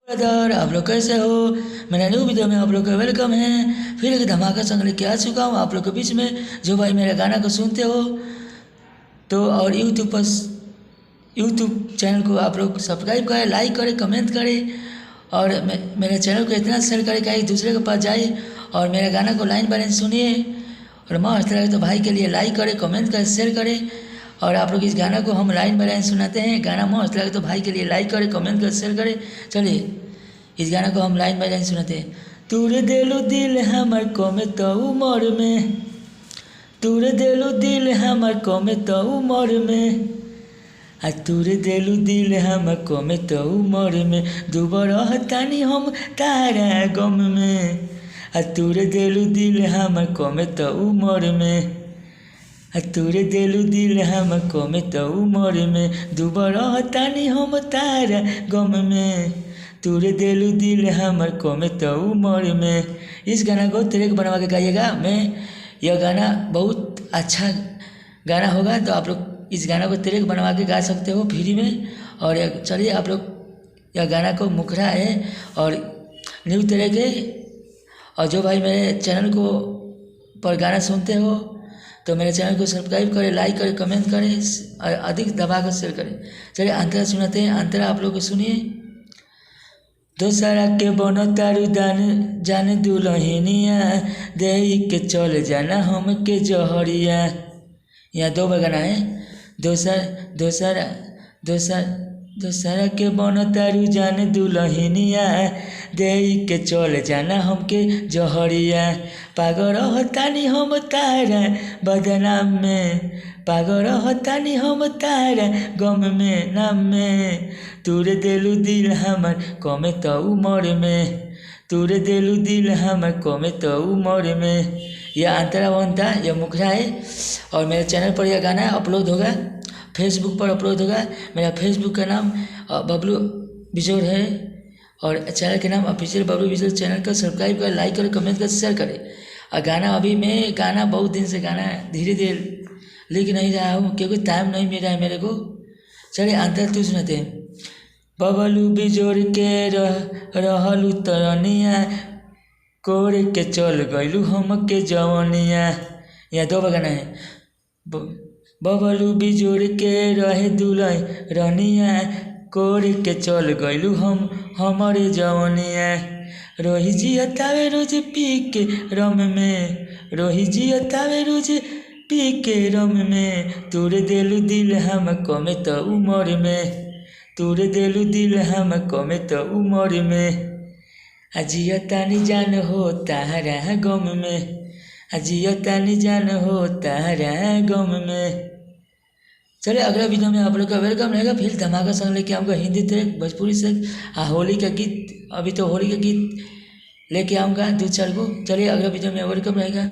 Brother, आप लोग कैसे हो। मेरा न्यू वीडियो में आप लोग का वेलकम है। फिर एक धमाका संग लेके आ चुका हूँ आप लोग के बीच में। जो भाई मेरे गाना को सुनते हो तो और यूट्यूब चैनल को आप लोग सब्सक्राइब करें, लाइक करें, कमेंट करें और मेरे चैनल को इतना शेयर करें कि एक दूसरे के पास जाए और मेरे गाना को लाइन बाय लाइन सुनिए। और मस्त लगे तो भाई के लिए लाइक करें, कमेंट करें, शेयर करें। और आप लोग इस गाना को हम लाइन बाय लाइन सुनाते हैं। गाना मस्त लगे तो भाई के लिए लाइक करें, कमेंट करें, शेयर करें। चलिए इस गाना को हम लाइन बाय लाइन सुनाते हैं। तूरे देलू दिल हमर कमे तो उमर में, तूरे देलू दिल हमर कमे तो उमर में, आ तूरे देलू दिल हमर कमे तो उमर में, दुबर रहतानी हम तारा गम में। आ तूरे देलू दिल हमर कमे तो उमर में, आ तूरे देलू दिल हमर कमे तो उमर में, दुबर रहतानी हम तारा गम में, तूरे देलू दिल हमर कमे तो उमर में। इस गाना को ट्रैक बनवा के गाइएगा। यह गाना बहुत अच्छा गाना होगा तो आप लोग इस गाना को ट्रैक बनवा के गा सकते हो फ्री में। और चलिए आप लोग यह गाना को मुखरा है और न्यू ट्रैक है। और जो भाई मेरे चैनल को पर गाना सुनते हो तो मेरे चैनल को सब्सक्राइब करें, लाइक करें, कमेंट करें और अधिक दबा कर शेयर करें। चलिए अंतरा सुनाते हैं। अंतरा आप लोग को सुनिए। दोसरा के बन तारू जान दुल्हनिया, दे के चल जाना हम के जहरिया। यहाँ दो बार गाना है। दोसरा के बन तारू जान दुल्हनिया, दे के चल जाना हम के जहरिया। पागल हतानी हम तारा बदनाम में, पागल हतानी हम तारा गम में नाम में, तूरे देलू दिल हमर कमे तो उमर में, तूरे देलू दिल हमर कमे तो उमर में। यह अंतरा बनता, यह मुखरा है। और मेरे चैनल पर यह गाना अपलोड होगा, फेसबुक पर अपलोड होगा। मेरा फेसबुक का नाम बबलू बिजोर है और चैनल के नाम ऑफिशियल बबलू बिजोर। चैनल को सब्सक्राइब करें, लाइक करें, कमेंट करें, शेयर करें। और गाना अभी मैं गाना बहुत दिन से गाना धीरे धीरे लिख नहीं रहा हूँ क्योंकि टाइम नहीं मिल रहा है मेरे को। चलिए अंतर तू सुनाते हैं। बबलू बिजोर के रहलू तरनिया, कोरे के चल गइलू हम के जवनिया। यहाँ दो बगाना है। बबलू बिजोर के रहे दुल्हनिया, कोरे के चल गइलू हमारे जवनिया। रोही जियतावे रोज पी के रम में, रोही जियतावे रोज पी के रम में, तूरे देलू दिल हम कमे तो उमर में, तूरे देलू दिल हम कमे तो उमर में। अजियतानी जान हो तारा गम में, अजियतानी जान हो तारा गम में। चलिए अगला वीडियो में आप लोग का वेलकम रहेगा। फिर धमाका संग लेके आऊँगा हिंदी ट्रैक, भोजपुरी से होली का गीत। अभी तो होली का गीत लेके आऊँगा 2-4 को। चलिए अगला वीडियो में वेलकम रहेगा।